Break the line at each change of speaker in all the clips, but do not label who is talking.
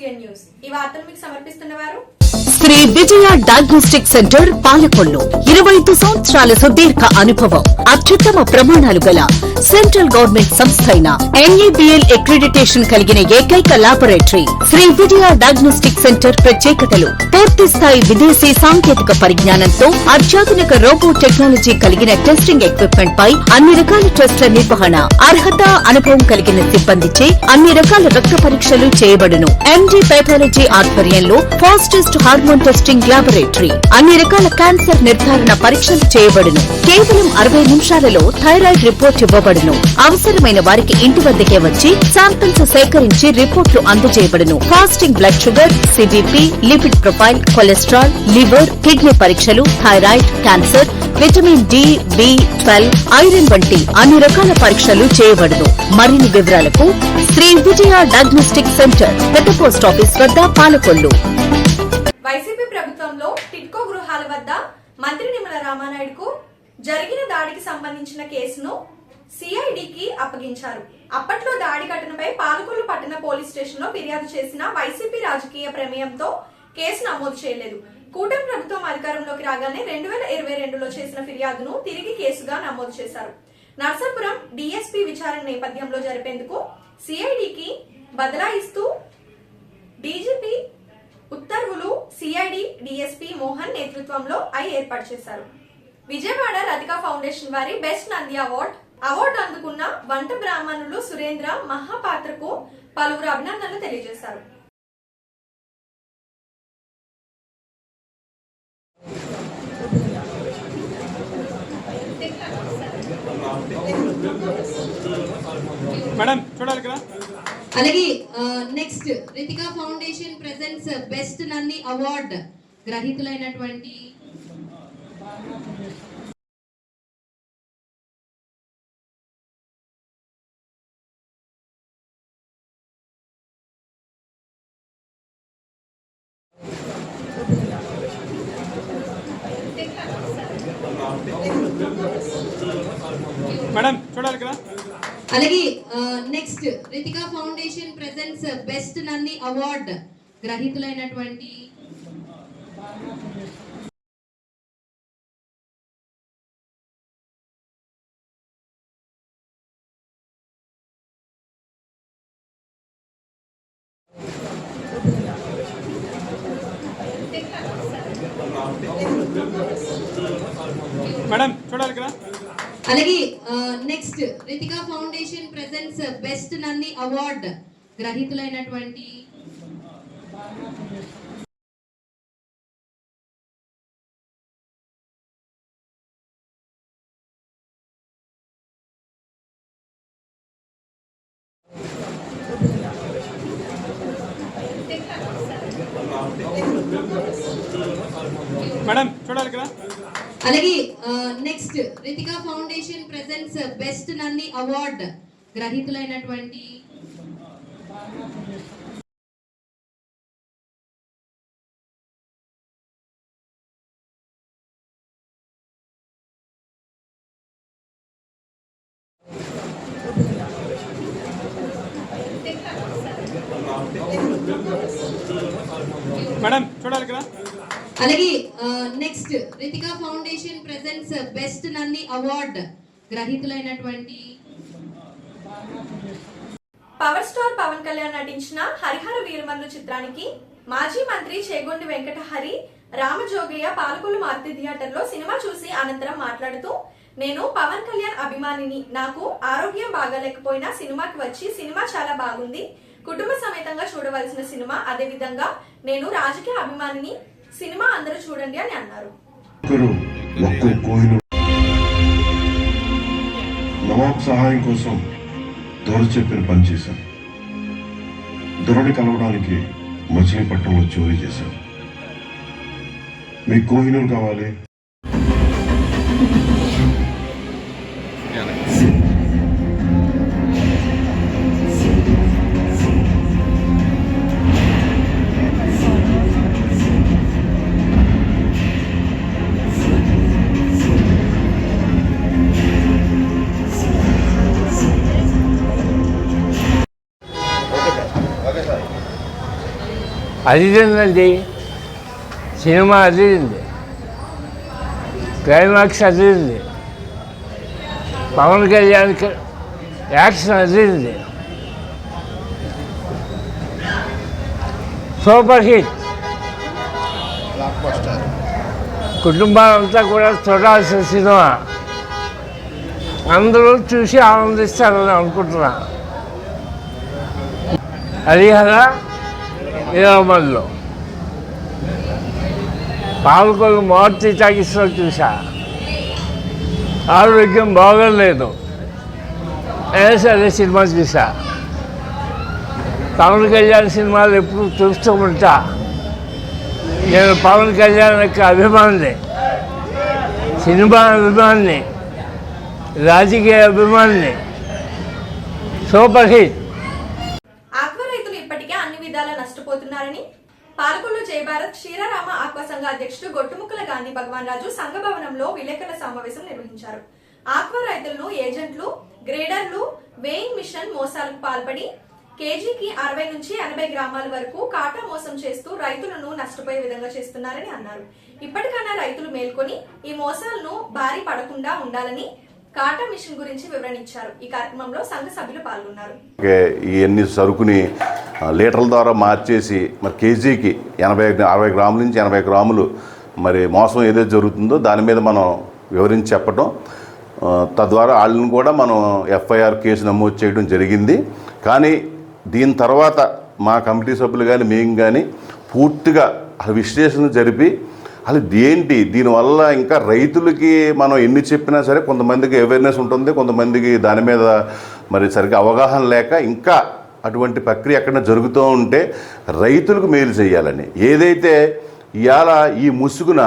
SVN news ఈ వార్తలు మీకు సమర్పిస్తున్నవారు
శ్రీ విజయ డయాగ్నోస్టిక్ సెంటర్ పాలకొల్లు 25 సంవత్సరాల సుదీర్ఘ అనుభవం అత్యుత్తమ ప్రమాణాలు గల సెంట్రల్ గవర్నమెంట్ సంస్థ అయిన NABL అక్రిడిటేషన్ కలిగిన ఏకైక laboratory Shri Vijaya diagnostic centre ప్రత్యేకతలు పూర్తి స్థాయి విదేశీ సాంకేతిక పరిజ్ఞానంతో అత్యాధునిక రోబో టెక్నాలజీ కలిగిన టెస్టింగ్ ఎక్విప్మెంట్ పై అన్ని రకాల టెస్టుల నిర్వహణ అర్హత అనుభవం కలిగిన సిబ్బందిచే అన్ని రకాల రక్త పరీక్షలు చేయబడును MD పైథాలజీ ఆధ్వర్యంలో ఫాస్టెస్ట్ హార్మోన్ టెస్టింగ్ లాబొరేటరీ అన్ని రకాల క్యాన్సర్ నిర్ధారణ పరీక్షలు చేయబడును కేవలం 60 నిమిషాలలో థైరాయిడ్ రిపోర్ట్ ఇవ్వబడును అవసరమైన వారికి ఇంటి వద్దకే వచ్చి శాంపిల్స్ సేకరించి రిపోర్టులు అందజేయబడును fasting blood sugar CBP lipid profile cholesterol liver kidney పరీక్షలు thyroid cancer vitamin D B12 iron వంటి అన్ని రకాల పరీక్షలు చేయబడును మరిన్ని వివరాలకు శ్రీ విజయ డయాగ్నోస్టిక్ సెంటర్ పెద్ద పోస్ట్ ఆఫీస్ వద్ద పాలకొల్లు.
వైసీపీ ప్రభుత్వంలో టిడ్కో గృహాల వద్ద మంత్రి నిమ్మల రామానాయుడుకు జరిగిన దాడికి సంబంధించిన కేసును CIDకి అప్పగించారు. అప్పట్లో దాడి ఘటనపై పాలకొల్లు పట్టణ పోలీస్ స్టేషన్ లో ఫిర్యాదు చేసిన వైసీపీ రాజకీయ ప్రమేయంతో కేసు నమోదు చేయలేదు. కూటమి ప్రభుత్వం అధికారంలోకి రాగానే 2022లో చేసిన ఫిర్యాదును తిరిగి కేసుగా నమోదు చేశారు. నర్సాపురం DSP విచారణ నేపథ్యంలో జరిపేందుకు CIDకి బదలాయిస్తూ DGP ఉత్తర్వులు CID DSP మోహన్ నేతృత్వంలో ఏర్పాటు చేశారు. విజయవాడ రతికా ఫౌండేషన్ వారి బెస్ట్ నంది అవార్డు అందుకున్న వంట బ్రాహ్మణులు సురేంద్ర మహాపాత్రకు పలువురు అభినందనలు తెలియజేశారు.
అలాగే next Ritika foundation presents best Nandi award గ్రహీతులైనటువంటి అలాగే next Ritika foundation presents best Nandi award గ్రహీతులైనటువంటి అలాగే next Ritika foundation presents best Nandi award గ్రహీతులైనటువంటి అలాగే next Ritika foundation presents best Nandi award గ్రహీతులైనటువంటి అలాగే next Ritika foundation presents best Nandi award గ్రహీతులైనటువంటి
పవర్ స్టార్ పవన్ కళ్యాణ్ నటించిన హరిహర వీరమల్లు చిత్రానికి మాజీ మంత్రి చేగొండి వెంకటహరి రామజోగయ్య పాలకొల్లు మారుతి థియేటర్ లో సినిమా చూసి అనంతరం మాట్లాడుతూ నేను పవన్ కళ్యాణ్ అభిమానిని, నాకు ఆరోగ్యం బాగాలేకపోయినా సినిమాకి వచ్చి సినిమా చాలా బాగుంది, కుటుంబ సమేతంగా చూడవలసిన సినిమా, అదే విధంగా నేను రాజకీయ అభిమానిని, సినిమా అందరూ చూడండి అని అన్నారు.
నవాబ్ సహాయం కోసం దొర చెప్పిన పని చేశాను. దొరని కలవడానికి మచిలీపట్నంలో చోరీ చేశాను. మీకు కోహినూరు కావాలి?
అదిరిందండి, సినిమా అదిరింది, క్లైమాక్స్ అదిరింది, పవన్ కళ్యాణ్ యాక్షన్ అదిరింది, సూపర్ హిట్. కుటుంబాలంతా కూడా చూడాల్సిన సినిమా, అందరూ చూసి ఆనందిస్తారని అనుకుంటున్నా. హరిహర వీరమల్లు పాలకొల్లు మారుతి టాకీస్లో చూసా. ఆరోగ్యం బాగోలేదు, అయినా సరే సినిమా చూసా. పవన్ కళ్యాణ్ సినిమాలు ఎప్పుడు చూస్తూ ఉంటా. నేను పవన్ కళ్యాణ్ యొక్క అభిమానిని, సినిమా అభిమానిని, రాజకీయ అభిమానిని. Super hit.
ఆక్వా రైతులు ఇప్పటికే అన్ని విధాలా నష్టపోతున్నారని పాలకొల్లు జయభారత్ క్షీరరామ ఆక్వా సంఘ అధ్యక్షుడు గొట్టుముక్కల గాంధీ భగవాన్ రాజు సంఘ భవనంలో విలేకరుల సమావేశం నిర్వహించారు. ఆక్వా రైతులను ఏజెంట్లు, గ్రేడర్లు వేయింగ్ మిషన్ మోసాలకు పాల్పడి కేజీకి 60 నుంచి 80 గ్రామాల వరకు కాటా మోసం చేస్తూ రైతులను నష్టపోయే విధంగా చేస్తున్నారని అన్నారు. ఇప్పటికైనా రైతులు మేల్కొని ఈ మోసాలను బారి పడకుండా ఉండాలని కాటా మిషన్ గురించి వివరణించారు. ఈ కార్యక్రమంలో సంఘ సభ్యులు పాల్గొన్నారు.
ఈ ఎన్ని సరుకుని లీటర్ల ద్వారా మార్చేసి మరి కేజీకి 60 గ్రాముల నుంచి 80 గ్రాములు మరి మోసం ఏదైతే జరుగుతుందో దాని మీద మనం వివరించి చెప్పడం, తద్వారా వాళ్ళని కూడా మనం ఎఫ్ఐఆర్ కేసు నమోదు చేయడం జరిగింది. కానీ దీని తర్వాత మా కమిటీ సభ్యులు కానీ మేము కానీ పూర్తిగా విశ్లేషణ జరిపి అసలు ఏంటి దీనివల్ల ఇంకా రైతులకి మనం ఎన్ని చెప్పినా సరే కొంతమందికి అవేర్నెస్ ఉంటుంది, కొంతమందికి దాని మీద మరి సరిగ్గా అవగాహన లేక ఇంకా అటువంటి ప్రక్రియ ఎక్కడ జరుగుతూ ఉంటే రైతులకు మేలు చేయాలని ఏదైతే ఇవాళ ఈ ముసుగున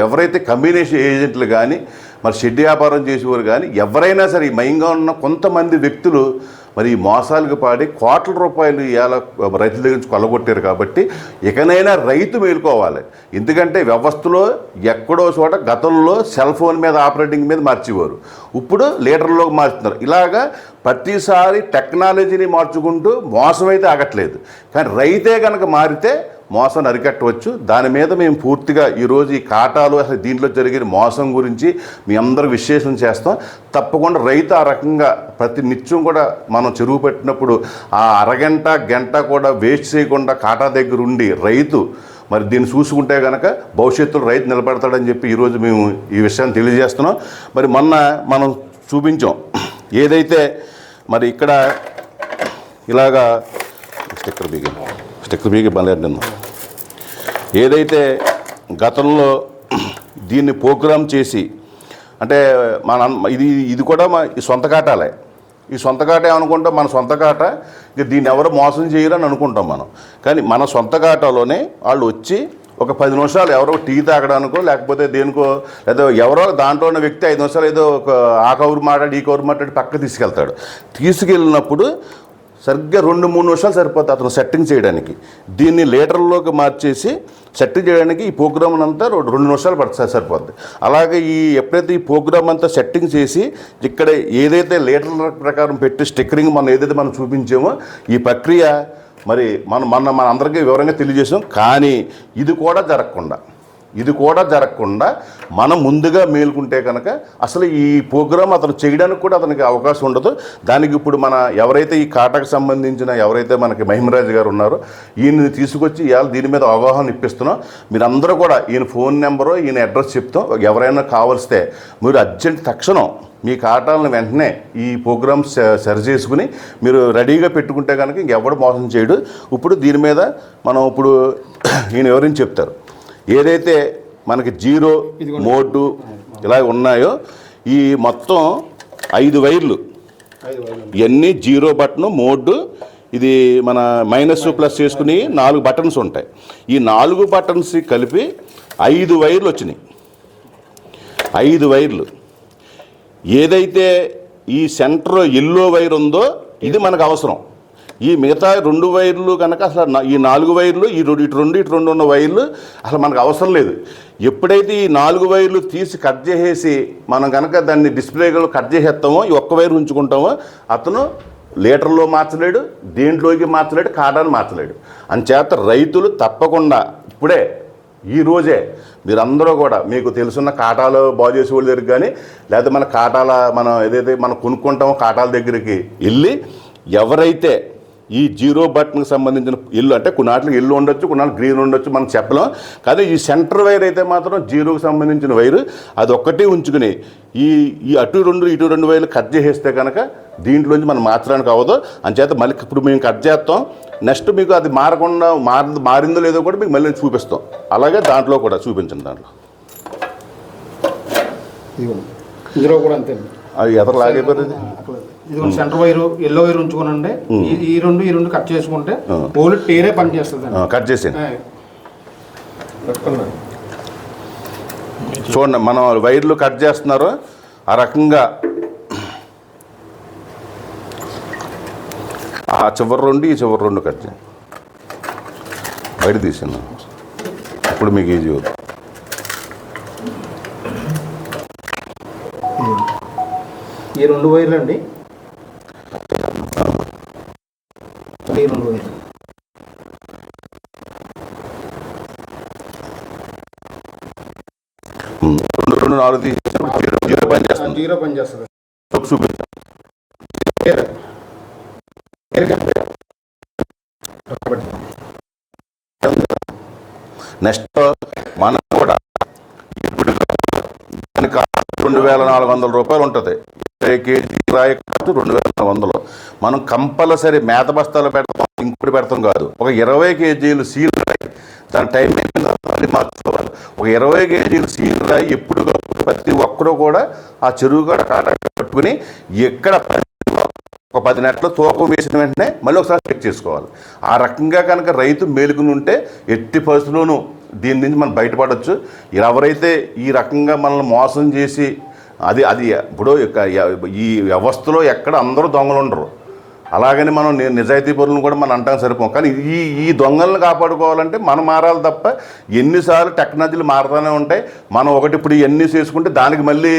ఎవరైతే కమ్యూనికేషన్ ఏజెంట్లు కానీ మరి షెడ్ వ్యాపారం చేసేవారు కానీ ఎవరైనా సరే మయంగా ఉన్న కొంతమంది వ్యక్తులు మరి ఈ మోసాలకు పాడి కోట్ల రూపాయలు ఇవాళ రైతుల దగ్గర నుంచి కొల్లగొట్టారు. కాబట్టి ఇకనైనా రైతు మేలుకోవాలి. ఎందుకంటే వ్యవస్థలో ఎక్కడో చోట గతంలో సెల్ ఫోన్ మీద ఆపరేటింగ్ మీద మార్చేవారు, ఇప్పుడు లీటర్లోకి మార్చుతున్నారు. ఇలాగా ప్రతిసారి టెక్నాలజీని మార్చుకుంటూ మోసం అయితే ఆగట్లేదు. కానీ రైతే కనుక మారితే మోసం అరికట్టవచ్చు. దాని మీద మేము పూర్తిగా ఈరోజు ఈ కాటాలు అసలు దీంట్లో జరిగిన మోసం గురించి మీ అందరూ విశ్లేషణ చేస్తాం. తప్పకుండా రైతు ఆ రకంగా ప్రతి నిత్యం కూడా మనం చెరువు పెట్టినప్పుడు ఆ అరగంట గంట కూడా వేస్ట్ చేయకుండా కాటా దగ్గర ఉండి రైతు మరి దీన్ని చూసుకుంటే కనుక భవిష్యత్తులో రైతు నిలబడతాడని చెప్పి ఈరోజు మేము ఈ విషయాన్ని తెలియజేస్తున్నాం. మరి మొన్న మనం చూపించాం ఏదైతే మరి ఇక్కడ ఇలాగా స్టిక్కర్ బీగి బలేండి ఏదైతే గతంలో దీన్ని ప్రోగ్రామ్ చేసి అంటే ఇది కూడా ఈ సొంత కాటాలే. ఈ సొంత కాట ఏమనుకుంటాం, మన సొంత కాట ఇక దీన్ని ఎవరు మోసం చేయరని అనుకుంటాం మనం. కానీ మన సొంత కాటలోనే వాళ్ళు వచ్చి ఒక 10 నిమిషాలు ఎవరో టీ తాగడానికో లేకపోతే దేనికో లేదా ఎవరో దాంట్లో ఉన్న వ్యక్తి 5 నిమిషాలు ఏదో ఒక ఆ కౌరు మాట్లాడి ఈ కౌరు మాట్లాడి పక్క తీసుకెళ్తాడు. తీసుకెళ్ళినప్పుడు సరిగ్గా 2-3 నిమిషాలు సరిపోతుంది అతను సెట్టింగ్ చేయడానికి. దీన్ని లీటర్లోకి మార్చేసి సెట్టింగ్ చేయడానికి ఈ ప్రోగ్రామ్ అంతా 2 నిమిషాలు సరిపోద్ది. అలాగే ఎప్పుడైతే ఈ ప్రోగ్రామ్ అంతా సెట్టింగ్ చేసి ఇక్కడ ఏదైతే లీటర్ల ప్రకారం పెట్టి స్టిక్కరింగ్ ఏదైతే మనం చూపించామో ఈ ప్రక్రియ మరి మన అందరికీ వివరంగా తెలియజేసాం. కానీ ఇది కూడా జరగకుండా మనం ముందుగా మేలుకుంటే కనుక అసలు ఈ ప్రోగ్రామ్ అతను చేయడానికి కూడా అతనికి అవకాశం ఉండదు. దానికి ఇప్పుడు మన ఎవరైతే ఈ కాటాకు సంబంధించిన ఎవరైతే మనకి మహిమరాజు గారు ఉన్నారో ఈయన తీసుకొచ్చి ఇవాళ దీని మీద అవగాహన ఇప్పిస్తున్నాం. మీరందరూ కూడా ఈయన ఫోన్ నెంబరు ఈయన అడ్రస్ చెప్తాం. ఎవరైనా కావలిస్తే మీరు అర్జెంట్ తక్షణం మీ కాటాలను వెంటనే ఈ ప్రోగ్రామ్ సరి చేసుకుని మీరు రెడీగా పెట్టుకుంటే కనుక ఇంకెవడు మోసం చేయడు. ఇప్పుడు దీని మీద మనం ఇప్పుడు ఈయన ఎవరైనా చెప్తారు ఏదైతే మనకి 0 మోడ్ ఇలా ఉన్నాయో ఈ మొత్తం 5 వైర్లు ఇవన్నీ 0 బటన్ మోడ్ ఇది మన మైనస్ ప్లస్ చేసుకుని 4 బటన్స్ ఉంటాయి. ఈ 4 బటన్స్ కలిపి 5 వైర్లు వచ్చినాయి. 5 వైర్లు ఏదైతే ఈ సెంటర్ ఎల్లో వైర్ ఉందో ఇది మనకు అవసరం. ఈ మిగతా 2 వైర్లు కనుక అసలు ఈ 4 వైర్లు ఇటు రెండు ఉన్న వైర్లు అసలు మనకు అవసరం లేదు. ఎప్పుడైతే ఈ 4 వైర్లు తీసి కట్ చేసేసి మనం కనుక దాన్ని డిస్ప్లేలో కట్ చేసేస్తామో ఈ ఒక్క వైర్ ఉంచుకుంటామో అతను లీటర్లో మార్చలేడు, దేంట్లోకి మార్చలేడు, కాటాన్ని మార్చలేడు. అంచేత రైతులు తప్పకుండా ఇప్పుడే ఈ రోజే మీరందరూ కూడా మీకు తెలుసున్న కాటాలు బాగు చేసే వాళ్ళ దగ్గరికి కానీ లేదా మన కాటాల మనం ఏదైతే మనం కొనుక్కుంటామో కాటాల దగ్గరికి వెళ్ళి ఎవరైతే ఈ జీరో బటన్కి సంబంధించిన ఇల్లు అంటే కొన్నాటికి ఇల్లు ఉండొచ్చు, కొన్నాళ్ళు గ్రీన్ ఉండొచ్చు, మనం చెప్పలేం. కానీ ఈ సెంటర్ వైర్ అయితే మాత్రం జీరోకి సంబంధించిన వైరు అది ఒక్కటే ఉంచుకుని ఈ అటు రెండు వైర్లు కట్ చేసేస్తే కనుక దీంట్లోంచి మనం మార్చడానికి అవ్వదు. అంచేత మళ్ళీ ఇప్పుడు మేము కట్ చేస్తాం. నెక్స్ట్ మీకు అది మారకుండా మారిందో లేదో కూడా మీకు మళ్ళీ చూపిస్తాం. అలాగే దాంట్లో కూడా చూపించండి. దాంట్లో
ఇందులో కూడా అంతే,
అది ఎదరు లాగైపోతుంది.
ఇది సెంటర్ వైరు ఎల్లో వైర్ ఉంచుకోనండి. ఈ రెండు కట్ చేసుకుంటే ఓన్లీ టేరే పని చేస్తుంది.
కట్ చేసేయండి. చూడండి మనం వైర్లు కట్ చేస్తున్నారు ఆ రకంగా. ఆ చివరి రెండు ఈ చివరి రెండు కట్ చేయండి. బయట తీసాను ఇప్పుడు మీకు ఈజీ అవుతుంది.
ఈ రెండు వైర్లు అండి, ఈ రెండు వైర్లు
రెండు నాలుగు తీసి జీరో పని చేస్తుంది.
జీరో పని చేస్తుంది.
చూపించాను. నెక్స్ట్ మనం కూడా ఇప్పుడు దానికి 2400 రూపాయలు ఉంటుంది. 20 కేజీ రాయి 2400. మనం కంపల్సరీ మేత బస్తాలు పెడతాం, ఇంకోటి పెడతాం కాదు. ఒక 20 కేజీలు సీల్ రాయి, దాని టైం మళ్ళీ మార్చుకోవాలి. ఒక 20 కేజీలు సీల్ రాయి ఎప్పుడు ప్రతి ఒక్కరు కూడా ఆ చెరువు కూడా కాటా పట్టుకుని ఎక్కడ ఒక 10 నెట్ల తూకం వేసిన వెంటనే మళ్ళీ ఒకసారి చెక్ చేసుకోవాలి. ఆ రకంగా కనుక రైతు మేలుకుని ఉంటే ఎట్టి పరిస్థితుల్లోనూ దీని నుంచి మనం బయటపడవచ్చు. ఎవరైతే ఈ రకంగా మనల్ని మోసం చేసి అది ఇప్పుడు ఈ వ్యవస్థలో ఎక్కడ అందరూ దొంగలు ఉండరు. అలాగని మనం నిజాయితీ పరులను కూడా మనం అంటాం సరిపోం. కానీ ఈ దొంగలను కాపాడుకోవాలంటే మనం మారాలి తప్ప ఎన్నిసార్లు టెక్నాలజీలు మారుతూనే ఉంటాయి. మనం ఒకటి ఇప్పుడు ఇవన్నీ చేసుకుంటే దానికి మళ్ళీ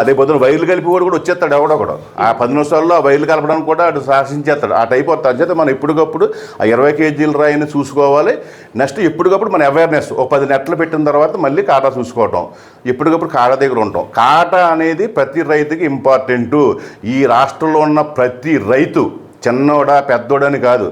రేపు పొద్దున వైర్లు కలిపి కూడా వచ్చేస్తాడు ఎవడొకడు. ఆ 10 నిమిషాల్లో ఆ వైర్లు కలపడానికి కూడా అటు శాసించేస్తాడు. ఆ టైప్ వస్తుంది. అంచేత మనం ఎప్పటికప్పుడు ఆ 20 కేజీల రాయిని చూసుకోవాలి. నెక్స్ట్ ఎప్పటికప్పుడు మన అవేర్నెస్ ఒక 10 నెట్లు పెట్టిన తర్వాత మళ్ళీ కాటా చూసుకోవటం, ఎప్పటికప్పుడు కాటా దగ్గర ఉంటాం. కాటా అనేది ప్రతి రైతుకి ఇంపార్టెంటు. ఈ రాష్ట్రంలో ఉన్న ప్రతి రైతు చిన్నోడా పెద్దోడని కాదు,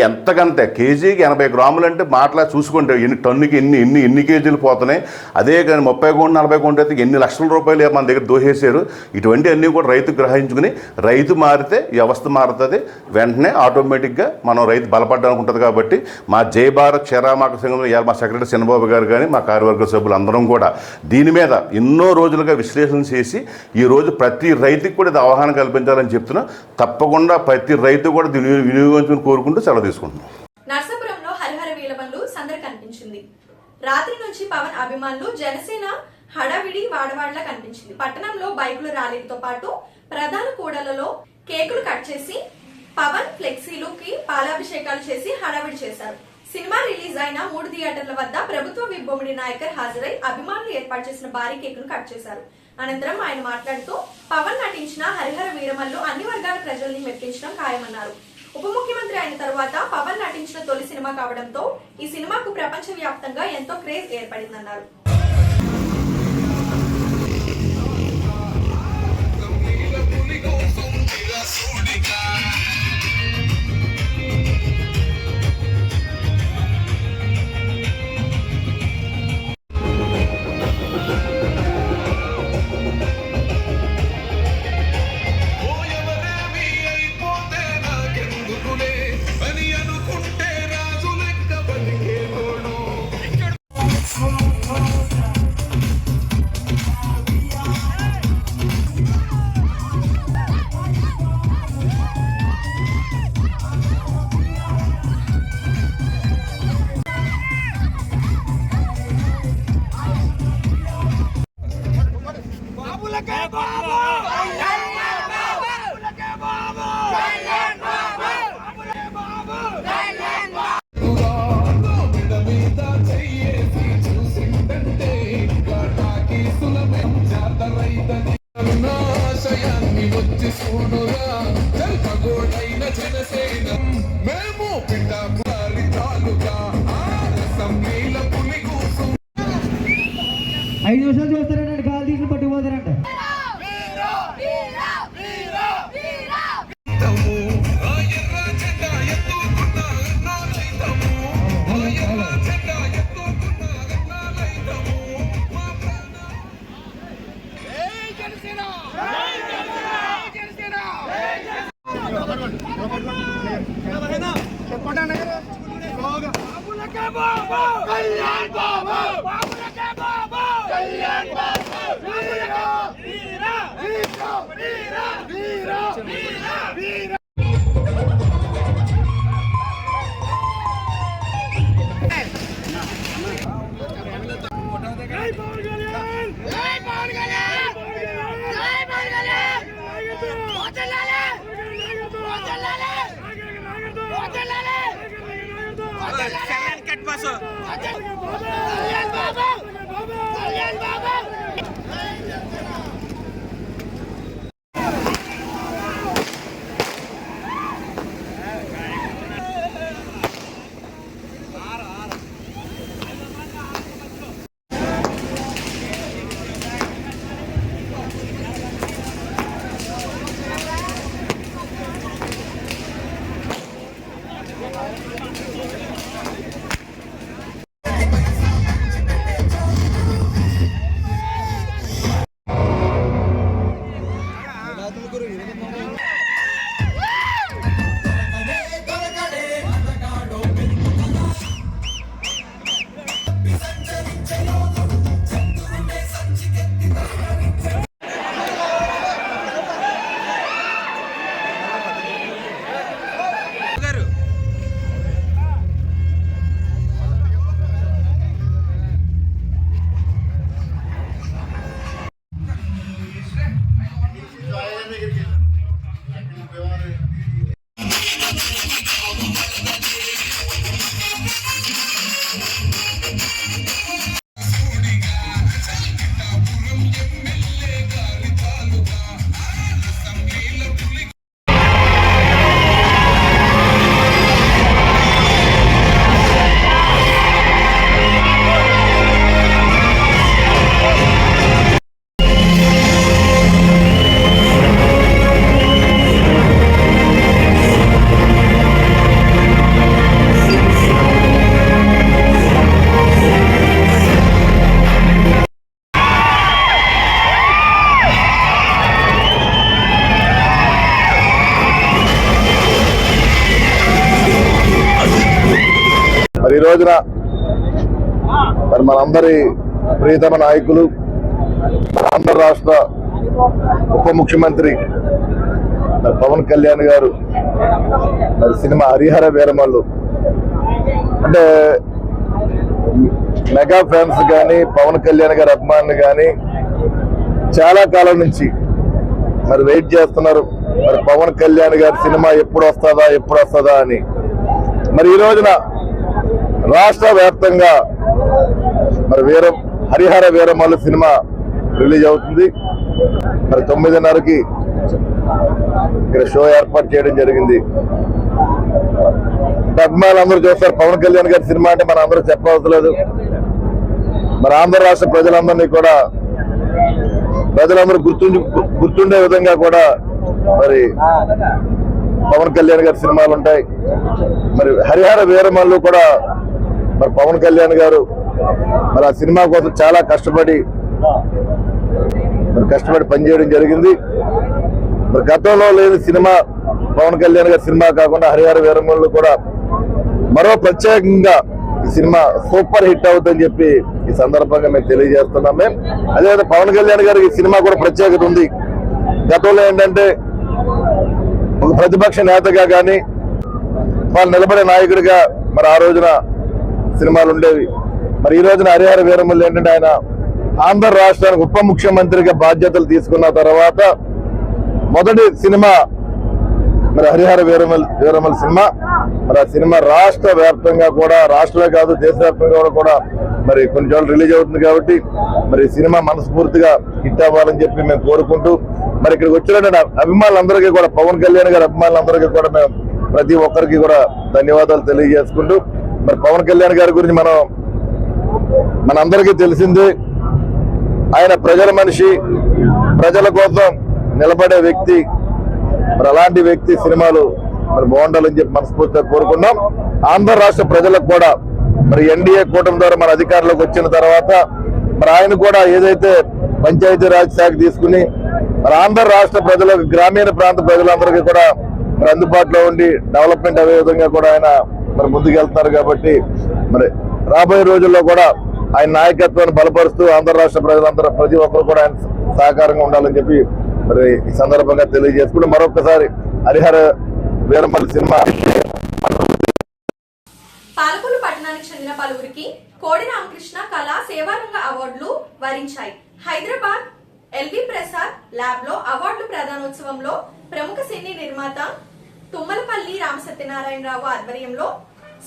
ఎంతకంతే కేజీకి 80 గ్రాములు అంటే మాటలా చూసుకుంటే టన్నుకి ఎన్ని కేజీలు పోతున్నాయి. అదే కానీ 30 కోట్లు 40 కోట్లు అయితే ఎన్ని లక్షల రూపాయలు మన దగ్గర దోహేశారు. ఇటువంటి అన్నీ కూడా రైతు గ్రహించుకుని రైతు మారితే వ్యవస్థ మారుతుంది. వెంటనే ఆటోమేటిక్గా మనం రైతు బలపడడానికి ఉంటుంది. కాబట్టి మా జై భారత్ క్షీరామాక సంఘంలో మా సెక్రటరీ చిన్నబాబు గారు కానీ మా కార్యవర్గ సభ్యులు అందరం కూడా దీని మీద ఎన్నో రోజులుగా విశ్లేషణ చేసి ఈరోజు ప్రతి రైతుకి కూడా ఇది అవగాహన కల్పించాలని చెప్తున్నా. తప్పకుండా ప్రతి రైతు కూడా దీన్ని వినియోగించుకుని కోరుకుంటూ సెలవు తీసుకుంటున్నాం.
నర్సాపురంలో హరిహర వీలబండ్లు సందడి కనిపించింది. రాత్రి నుంచి పవన్ అభిమానులు జనసేన హడావిడి వాడవాడలా కనిపించింది. పట్టణంలో బైకుల ర్యాలీలతో పాటు ప్రధాన కూడలలో కేకులు కట్ చేసి పవన్ ఫ్లెక్సీలుకి పాలాభిషేకాలు చేసి హడావిడి చేశారు. సినిమా రిలీజ్ అయిన 3 థియేటర్ల వద్ద ప్రభుత్వ విప్ బొమ్మిడి నాయకర్ హాజరై అభిమానులు ఏర్పాటు చేసిన భారీ కేకును కట్ చేశారు. అనంతరం ఆయన మాట్లాడుతూ పవన్ నటించిన హరిహర వీరమల్లు అన్ని వర్గాల ప్రజల్ని మెప్పించడం ఖాయమన్నారు. ఉప ముఖ్యమంత్రి అయిన తర్వాత పవన్ నటించిన తొలి సినిమా కావడంతో ఈ సినిమాకు ప్రపంచ వ్యాప్తంగా ఎంతో క్రేజ్ ఏర్పడిందన్నారు.
వచ్చి చూడురా మరి ఈ రోజున మరి మనందరి ప్రియతమ నాయకులు ఆంధ్ర రాష్ట్ర ఉప ముఖ్యమంత్రి మరి పవన్ కళ్యాణ్ గారు మరి సినిమా హరిహర వీరమల్లు అంటే మెగా ఫ్యాన్స్ కానీ పవన్ కళ్యాణ్ గారి అభిమానులు కానీ చాలా కాలం నుంచి మరి వెయిట్ చేస్తున్నారు. మరి పవన్ కళ్యాణ్ గారి సినిమా ఎప్పుడు వస్తుందా అని. మరి ఈ రోజున రాష్ట్ర వ్యాప్తంగా మరి హరిహర వీరమల్లు సినిమా రిలీజ్ అవుతుంది. మరి 9:30కి ఇక్కడ షో ఏర్పాటు చేయడం జరిగింది. అభిమానులు అందరూ చూస్తారు. పవన్ కళ్యాణ్ గారి సినిమా అంటే మనం అందరూ చెప్పవలసిన లేదు. మరి ఆంధ్ర రాష్ట్ర ప్రజలందరినీ కూడా ప్రజలందరూ గుర్తుండే విధంగా కూడా మరి పవన్ కళ్యాణ్ గారి సినిమాలు ఉంటాయి. మరి హరిహర వీరమల్లు కూడా మరి పవన్ కళ్యాణ్ గారు మరి ఆ సినిమా కోసం చాలా కష్టపడి పనిచేయడం జరిగింది. మరి గతంలో లేని సినిమా పవన్ కళ్యాణ్ గారి సినిమా కాకుండా హరిహర వీరమల్లు కూడా మరో ప్రత్యేకంగా ఈ సినిమా సూపర్ హిట్ అవుతుందని చెప్పి ఈ సందర్భంగా మేము తెలియజేస్తున్నాం. అదేవిధంగా పవన్ కళ్యాణ్ గారికి ఈ సినిమా కూడా ప్రత్యేకత ఉంది. గతంలో ఏంటంటే ఒక ప్రతిపక్ష నేతగా కానీ వాళ్ళు నిలబడే నాయకుడిగా మరి ఆ రోజున సినిమాలు ఉండేవి. మరి ఈ రోజున హరిహర వీరమల్లు ఏంటంటే ఆయన ఆంధ్ర రాష్ట్రానికి ఉప ముఖ్యమంత్రిగా బాధ్యతలు తీసుకున్న తర్వాత మొదటి సినిమా మరి హరిహర వీరమల్లు సినిమా. మరి ఆ సినిమా రాష్ట్ర వ్యాప్తంగా కూడా, రాష్ట్రమే కాదు దేశవ్యాప్తంగా కూడా మరి కొన్ని చోట్ల రిలీజ్ అవుతుంది. కాబట్టి మరి సినిమా మనస్ఫూర్తిగా హిట్ అవ్వాలని చెప్పి మేము కోరుకుంటూ మరి ఇక్కడికి వచ్చిన అభిమానులందరికీ కూడా, పవన్ కళ్యాణ్ గారి అభిమానులందరికీ కూడా మేము ప్రతి ఒక్కరికి కూడా ధన్యవాదాలు తెలియజేసుకుంటూ, మరి పవన్ కళ్యాణ్ గారి గురించి మనందరికీ తెలిసిందే. ఆయన ప్రజల మనిషి, ప్రజల కోసం నిలబడే వ్యక్తి. మరి అలాంటి వ్యక్తి సినిమాలు మరి బాగుండాలని చెప్పి మనస్ఫూర్తిగా కోరుకున్నాం. ఆంధ్ర రాష్ట్ర ప్రజలకు కూడా మరి ఎన్డీఏ కూటమి ద్వారా మన అధికారంలోకి వచ్చిన తర్వాత మరి ఆయన కూడా ఏదైతే పంచాయతీరాజ్ శాఖ తీసుకుని మరి ఆంధ్ర రాష్ట్ర ప్రజలకు, గ్రామీణ ప్రాంత ప్రజలందరికీ కూడా మరి అందుబాటులో ఉండి డెవలప్మెంట్ అయ్యే విధంగా కూడా ఆయన మరి ముందుకెళ్తున్నారు కాబట్టి మరి రాబోయే రోజుల్లో కూడా ఆయన నాయకత్వాన్ని బలపరుస్తూ ఆంధ్ర రాష్ట్ర ప్రజలందరూ ప్రతి ఒక్కరు కూడా ఆయన సహకారంగా ఉండాలని చెప్పి మరి ఈ సందర్భంగా తెలియజేసుకుంటూ మరొకసారి హరిహర వీరమల్లి సినిమా
పాలకొల్లు పట్టణానికి చెందిన పలువురికి కోడి రామకృష్ణ కళా సేవారంగ అవార్డులు వరించాయి. హైదరాబాద్ ఎల్వి ప్రసాద్ ల్యాబ్ లో అవార్డులు ప్రదానోత్సవంలో ప్రముఖ సినీ నిర్మాత తుమ్మలపల్లి రామసత్యనారాయణరావు ఆధ్వర్యంలో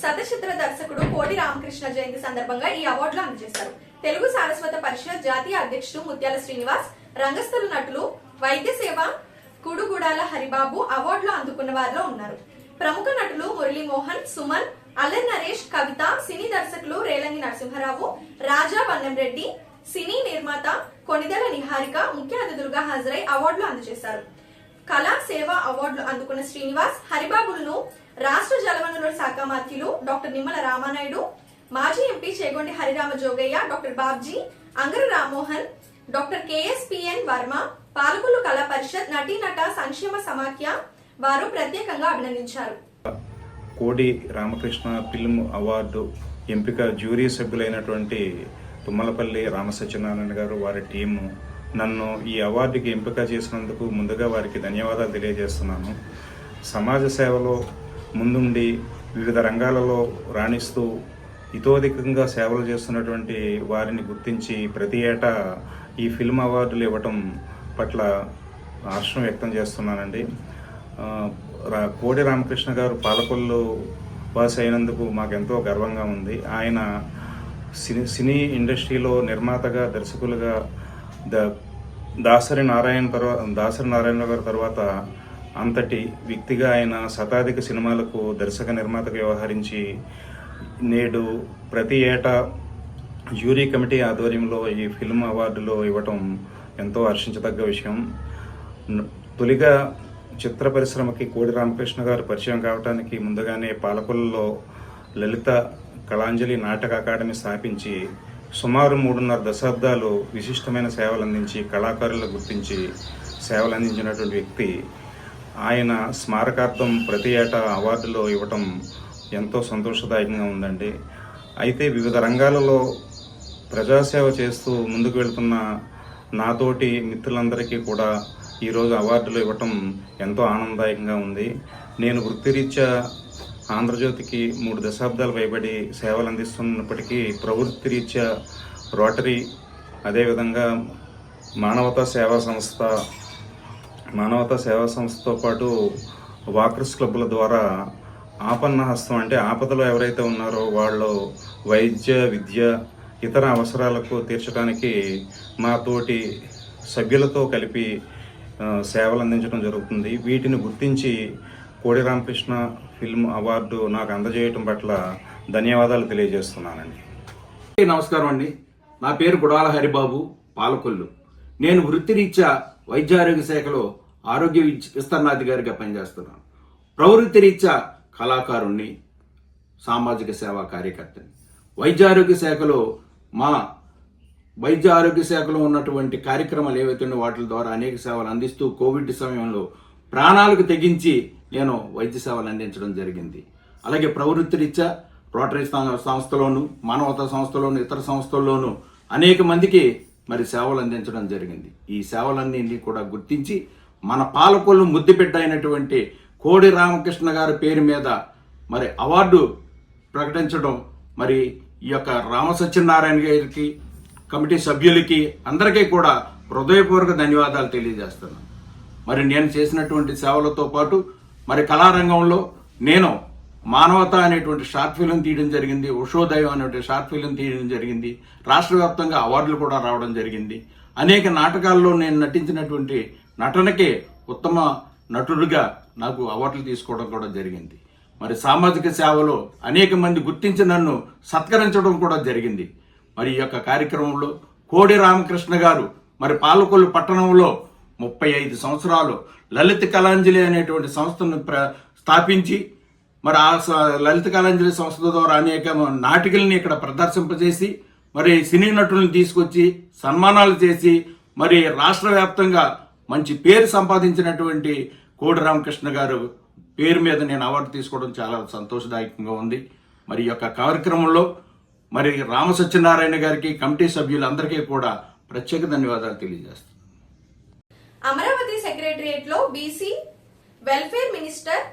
శతచిత్ర దర్శకుడు కోడి రామకృష్ణ జయంతి సందర్భంగా ఈ అవార్డులు అందజేశారు. తెలుగు సారస్వత పరిషత్ జాతీయ అధ్యక్షుడు ముత్యాల శ్రీనివాస్, రంగస్థల నటులు వైద్య సేవ కుడుగుడాల హరిబాబు అవార్డులు అందుకున్న వారిలో ఉన్నారు. ప్రముఖ నటులు మురళీమోహన్, సుమన్, అల్లెన్ నరేష్, కవిత, సినీ దర్శకులు రేలంగి నరసింహారావు, రాజా వన్నెంరెడ్డి, సినీ నిర్మాత కొనిదెల నిహారిక ముఖ్య అతిథులుగా హాజరై అవార్డులు అందజేశారు. కళా సేవ అవార్డులు అందుకున్న శ్రీనివాస్, హరిబాబులను రాష్ట్ర జలవనరుల శాఖ మంత్రులు డాక్టర్ నిమ్మల రామానాయుడు, మాజీ MP Chegondi Harirama Jogaiah, doctor Babji, Angara Rammohan, doctor KSPN Varma, Palakollu కళా పరిషత్ నటీనట సంక్షేమ సమాఖ్య వారు ప్రత్యేకంగా అభినందించారు.
కోడి రామకృష్ణ ఫిల్మ్ అవార్డు ఎంపిక జ్యూరీ సభ్యులైనటువంటి తుమ్మలపల్లి రామసత్యనారాయణ గారు, వారి టీము నన్ను ఈ అవార్డుకి ఎంపిక చేసినందుకు ముందుగా వారికి ధన్యవాదాలు తెలియజేస్తున్నాను. సమాజ సేవలో ముందుండి వివిధ రంగాలలో రాణిస్తూ ఇతోధికంగా సేవలు చేస్తున్నటువంటి వారిని గుర్తించి ప్రతి ఏటా ఈ ఫిల్మ్ అవార్డులు ఇవ్వటం పట్ల హర్షం వ్యక్తం చేస్తున్నానండి. కోడి రామకృష్ణ గారు పాలకొల్లు వాసి అయినందుకు మాకెంతో గర్వంగా ఉంది. ఆయన సినీ ఇండస్ట్రీలో నిర్మాతగా, దర్శకులుగా దాసరి నారాయణ గారి తర్వాత అంతటి వ్యక్తిగా ఆయన శతాధిక సినిమాలకు దర్శక నిర్మాతగా వ్యవహరించి నేడు ప్రతి ఏటా జ్యూరీ కమిటీ ఆధ్వర్యంలో ఈ ఫిల్మ్ అవార్డులు ఇవ్వటం ఎంతో హర్షించదగ్గ విషయం. తొలిగా చిత్ర పరిశ్రమకి కోడి రామకృష్ణ గారు పరిచయం కావడానికి ముందుగానే పాలకొల్లులో లలిత కళాంజలి నాటక అకాడమీ స్థాపించి సుమారు 3.5 దశాబ్దాలు విశిష్టమైన సేవలు అందించి కళాకారులను గుర్తించి సేవలు అందించినటువంటి వ్యక్తి. ఆయన స్మారకార్థం ప్రతి ఏటా అవార్డులు ఇవ్వటం ఎంతో సంతోషదాయకంగా ఉందండి. అయితే వివిధ రంగాలలో ప్రజాసేవ చేస్తూ ముందుకు వెళ్తున్న నాతోటి మిత్రులందరికీ కూడా ఈరోజు అవార్డులు ఇవ్వటం ఎంతో ఆనందదాయకంగా ఉంది. నేను వృత్తిరీత్యా ఆంధ్రజ్యోతికి 3 దశాబ్దాలు పైబడి సేవలు అందిస్తున్నప్పటికీ ప్రవృత్తి రీత్యా రోటరీ, అదేవిధంగా మానవతా సేవా సంస్థతో పాటు వాకర్స్ క్లబ్ల ద్వారా ఆపన్న హస్తం, అంటే ఆపదలో ఎవరైతే ఉన్నారో వాళ్ళు వైద్య, విద్య, ఇతర అవసరాలకు తీర్చడానికి మా తోటి సభ్యులతో కలిపి సేవలు అందించడం జరుగుతుంది. వీటిని గుర్తించి కోడి రామకృష్ణ ఫిల్మ్ అవార్డు నాకు అందజేయటం పట్ల ధన్యవాదాలు తెలియజేస్తున్నానండి.
నమస్కారం అండి. నా పేరు గుడాల హరిబాబు, పాలకొల్లు. నేను వృత్తిరీత్యా వైద్య ఆరోగ్య శాఖలో ఆరోగ్య విస్తరణాధికారిగా పనిచేస్తున్నాను. ప్రవృత్తి రీత్యా కళాకారుణ్ణి, సామాజిక సేవా కార్యకర్తని. వైద్య ఆరోగ్య శాఖలో ఉన్నటువంటి కార్యక్రమాలు ఏవైతే వాటి ద్వారా అనేక సేవలు అందిస్తూ కోవిడ్ సమయంలో ప్రాణాలకు తెగించి నేను వైద్య సేవలు అందించడం జరిగింది. అలాగే ప్రవృత్తి రీత్యా రోటరీ సంస్థలోను, మానవతా సంస్థలోను, ఇతర సంస్థల్లోనూ అనేక మందికి మరి సేవలు అందించడం జరిగింది. ఈ సేవలన్నీ కూడా గుర్తించి మన పాలకొల్లు ముద్దుబిడ్డ అయినటువంటి కోడి రామకృష్ణ గారి పేరు మీద మరి అవార్డు ప్రకటించడం, మరి ఈ యొక్క రామసత్యనారాయణ గారికి, కమిటీ సభ్యులకి అందరికీ కూడా హృదయపూర్వక ధన్యవాదాలు తెలియజేస్తున్నాను. మరి నేను చేసినటువంటి సేవలతో పాటు మరి కళారంగంలో నేను మానవత అనేటువంటి షార్ట్ ఫిల్మ్ తీయడం జరిగింది, ఉషోదయం అనేటువంటి షార్ట్ ఫిల్మ్ తీయడం జరిగింది. రాష్ట్ర వ్యాప్తంగా అవార్డులు కూడా రావడం జరిగింది. అనేక నాటకాల్లో నేను నటించినటువంటి నటనకే ఉత్తమ నటుడిగా నాకు అవార్డులు తీసుకోవడం కూడా జరిగింది. మరి సామాజిక సేవలో అనేక మంది గుర్తించి నన్ను సత్కరించడం కూడా జరిగింది. మరి ఈ యొక్క కార్యక్రమంలో కోడి రామకృష్ణ గారు మరి పాలకొల్లు పట్టణంలో 35 సంవత్సరాలు లలిత కళాంజలి అనేటువంటి సంస్థను స్థాపించి మరి ఆ లలిత కళాంజలి సంస్థ ద్వారా అనేక నాటికల్ని ఇక్కడ ప్రదర్శింపజేసి మరి సినీ నటులను తీసుకొచ్చి సన్మానాలు చేసి మరి రాష్ట్ర వ్యాప్తంగా మంచి పేరు సంపాదించినటువంటి కోడి రామకృష్ణ గారు పేరు మీద నేను అవార్డు తీసుకోవడం చాలా సంతోషదాయకంగా ఉంది. మరి ఈ యొక్క కార్యక్రమంలో మరి రామ సత్యనారాయణ గారికి, కమిటీ సభ్యులందరికీ కూడా ప్రత్యేక ధన్యవాదాలు తెలియజేస్తాను.
అమరావతి సెక్రటరియట్ లో బీసీ వెల్ఫేర్ మినిస్టర్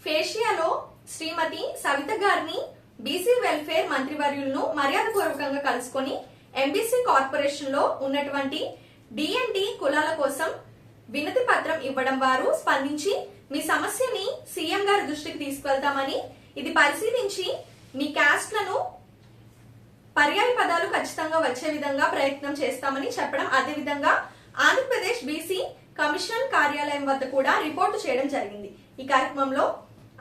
ఫేషియాలో శ్రీమతి సవిత గారిని బీసీ వెల్ఫేర్ మంత్రివర్యులను మర్యాదపూర్వకంగా కలుసుకొని ఎంబీసీ కార్పొరేషన్ లో ఉన్నటువంటి డిఎన్డి కులాల కోసం వినతి పత్రం ఇవ్వడం వారు స్పందించి మీ సమస్యని సీఎం గారి దృష్టికి తీసుకెళ్తామని, ఇది పరిశీలించి మీ క్యాస్ట్లను పర్యాయ పదాలు ఖచ్చితంగా వచ్చే విధంగా ప్రయత్నం చేస్తామని చెప్పడం, అదేవిధంగా ఆంధ్రప్రదేశ్ బీసీ కమిషన్ కార్యాలయం వద్ద కూడా రిపోర్టు చేయడం జరిగింది. ఈ కార్యక్రమంలో